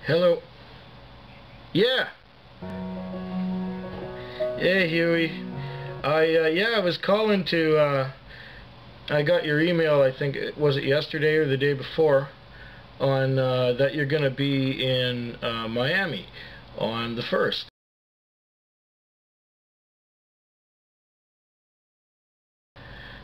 Hello. Yeah. Hey, Huey. I was calling to, I got your email, I think, was it yesterday or the day before, on, that you're going to be in, Miami on the 1st.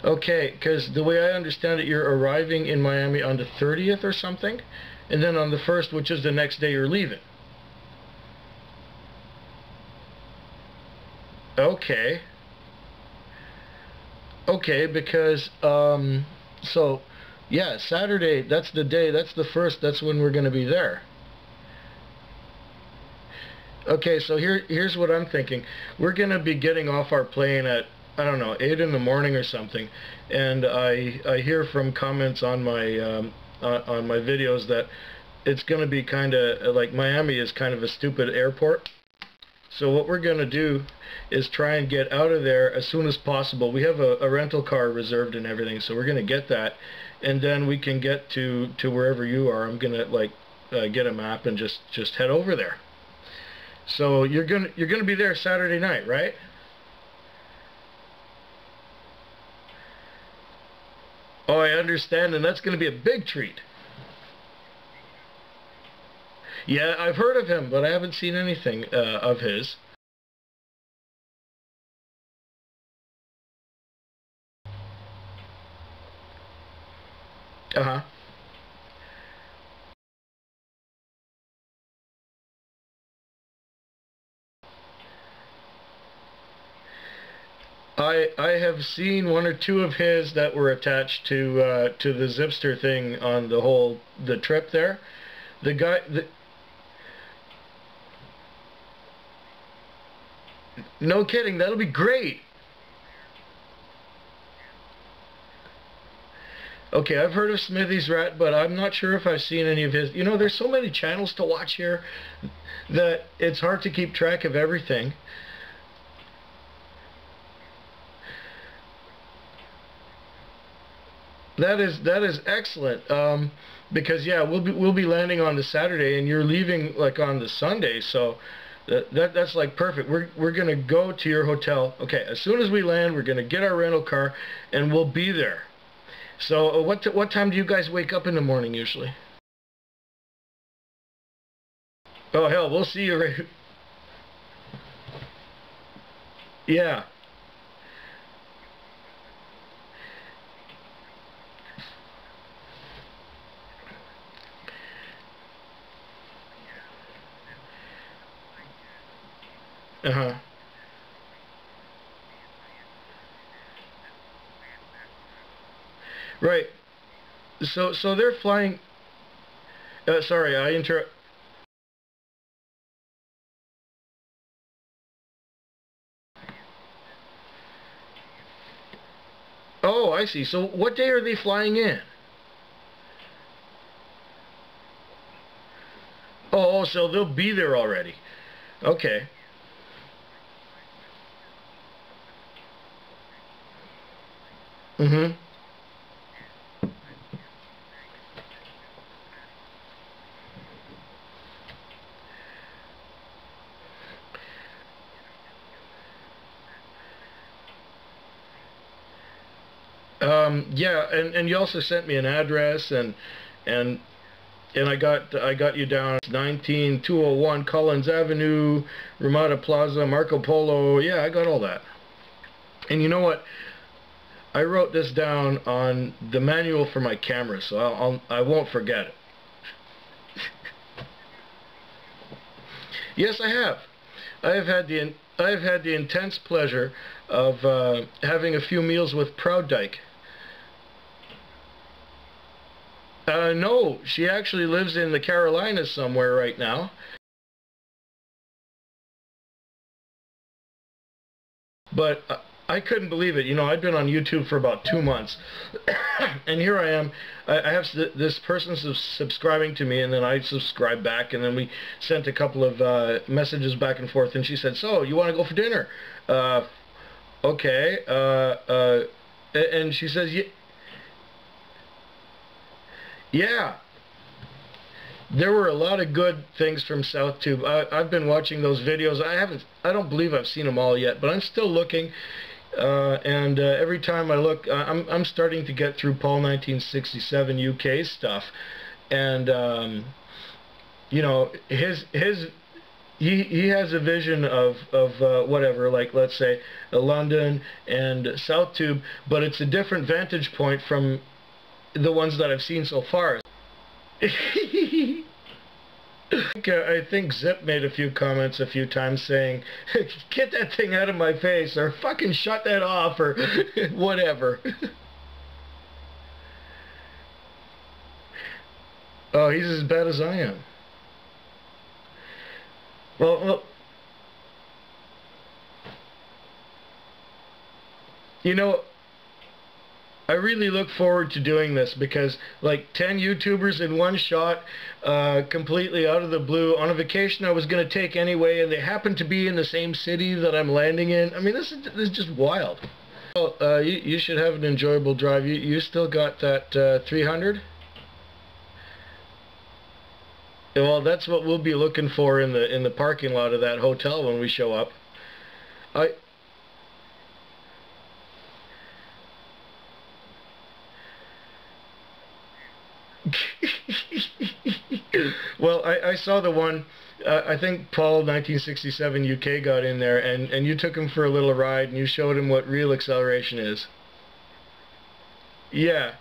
Okay, because the way I understand it, you're arriving in Miami on the 30th or something, and then on the 1st, which is the next day, you're leaving. Okay. Okay, because so yeah, Saturday, that's the day, that's the 1st, that's when we're going to be there. Okay, so here's what I'm thinking. We're going to be getting off our plane at, I don't know, 8 in the morning or something, and I hear from comments on my videos that it's going to be kind of like Miami is kind of a stupid airport. So what we're going to do is try and get out of there as soon as possible. We have a rental car reserved and everything, so we're going to get that, and then we can get to wherever you are. I'm going to get a map and just head over there. So you're gonna be there Saturday night, right? Oh, I understand, and that's going to be a big treat. Yeah, I've heard of him, but I haven't seen anything of his. Uh-huh. I have seen one or two of his that were attached to the Zipster thing on the trip there. The guy, no kidding, that'll be great. Okay, I've heard of Smithy's Rat, but I'm not sure if I've seen any of his. You know, there's so many channels to watch here that it's hard to keep track of everything. That is excellent. Because yeah, we'll be landing on the Saturday, and you're leaving like on the Sunday, so that's like perfect. We're gonna go to your hotel. Okay, as soon as we land, we're gonna get our rental car, and we'll be there. So what time do you guys wake up in the morning usually? Oh hell, we'll see you right. Yeah. Uh-huh. Right. So they're flying. Sorry, I inter. Oh, I see. So what day are they flying in? Oh, so they'll be there already. Okay. Mm-hmm. Yeah, and you also sent me an address and and I got you down. It's 19201 Collins Avenue, Ramada Plaza, Marco Polo. Yeah, I got all that. And you know what? I wrote this down on the manual for my camera, so I won't forget it. Yes, I have. I have had the intense pleasure of having a few meals with Proud Dyke. No, she actually lives in the Carolinas somewhere right now. But I couldn't believe it. You know, I'd been on YouTube for about 2 months, and here I am. I have this person subscribing to me, and then I subscribe back, and then we sent a couple of messages back and forth, and she said, "So, you want to go for dinner?" Uh, okay. And she says, "Yeah." there were a lot of good things from SouthTube. I've been watching those videos. I don't believe I've seen them all yet, but I'm still looking. And every time I look, I'm starting to get through Paul 1967 UK stuff, and you know, he has a vision of whatever, like let's say London and SouthTube, but it's a different vantage point from the ones that I've seen so far. I think Zip made a few comments a few times saying, get that thing out of my face, or fucking shut that off, or whatever. Oh, he's as bad as I am. Well, you know, I really look forward to doing this because, like, 10 YouTubers in one shot, completely out of the blue, on a vacation I was going to take anyway, and they happen to be in the same city that I'm landing in. I mean, this is just wild. Well, you should have an enjoyable drive. You still got that 300? Well, that's what we'll be looking for in the parking lot of that hotel when we show up. Well, I saw the one, I think Paul 1967 UK got in there, and you took him for a little ride and you showed him what real acceleration is. Yeah,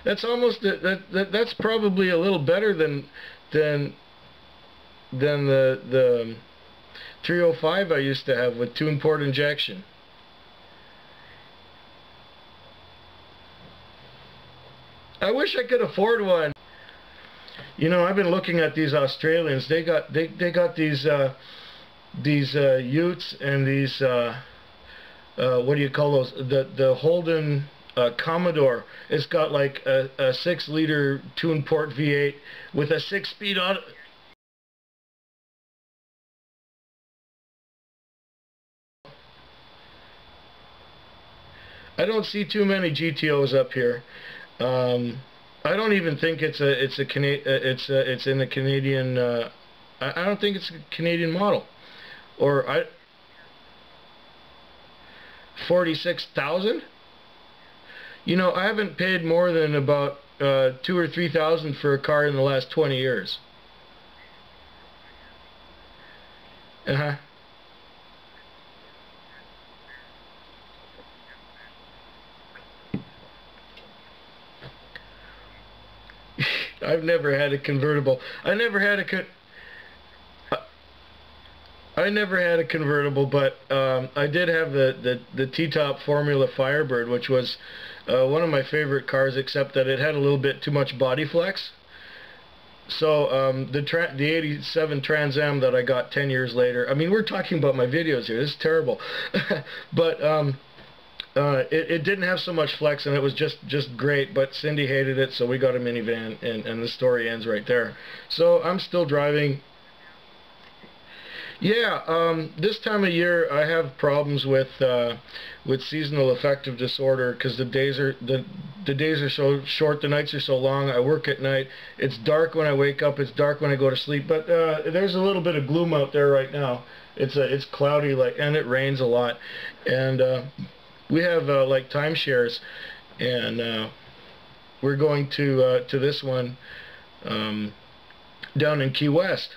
that's almost that's probably a little better than the 305 I used to have with tune port injection. I wish I could afford one. You know, I've been looking at these Australians. They got these utes and these what do you call those? The Holden Commodore. It's got like a 6-liter tune port V8 with a 6-speed auto. I don't see too many GTOs up here. I don't even think it's in the Canadian. I don't think it's a Canadian model, or 46,000. You know, I haven't paid more than about 2,000 or 3,000 for a car in the last 20 years. Uh-huh. I've never had a convertible. I never had a convertible, but I did have the T-top Formula Firebird, which was one of my favorite cars, except that it had a little bit too much body flex. So the 87 Trans Am that I got 10 years later, I mean, we're talking about my videos here, this is terrible. But it didn't have so much flex, and it was just great, but Cindy hated it, so we got a minivan, and the story ends right there. So I'm still driving. Yeah, this time of year I have problems with seasonal affective disorder, because the days are so short, the nights are so long. I work at night. It's dark when I wake up. It's dark when I go to sleep. But there's a little bit of gloom out there right now. It's cloudy, and it rains a lot, and we have like timeshares, and we're going to this one down in Key West.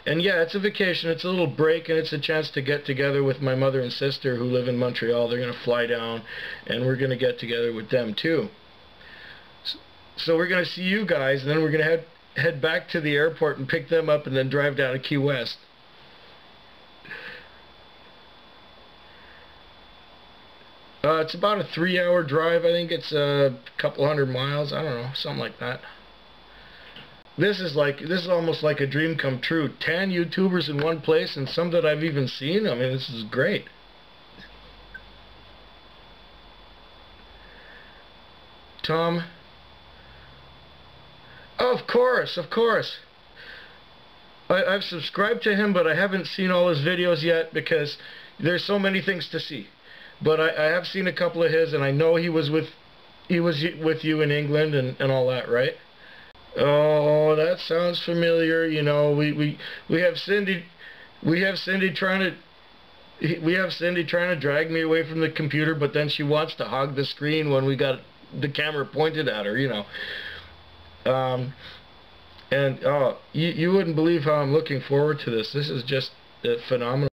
And yeah, it's a vacation, it's a little break, and it's a chance to get together with my mother and sister who live in Montreal. They're going to fly down, and we're going to get together with them too. So we're going to see you guys, and then we're going to head back to the airport and pick them up, and then drive down to Key West. It's about a 3-hour drive. I think it's a couple hundred miles. I don't know, something like that. This is almost like a dream come true. 10 YouTubers in one place, and some that I've even seen. I mean, this is great. Tom? Oh, of course, of course. I've subscribed to him, but I haven't seen all his videos yet because there's so many things to see. But I have seen a couple of his, and I know he was with you in England and all that, right? Oh, that sounds familiar. You know, we have Cindy, we have Cindy trying to. We have Cindy trying to drag me away from the computer, but then she wants to hog the screen when we got the camera pointed at her, you know. And you wouldn't believe how I'm looking forward to this. This is just phenomenal.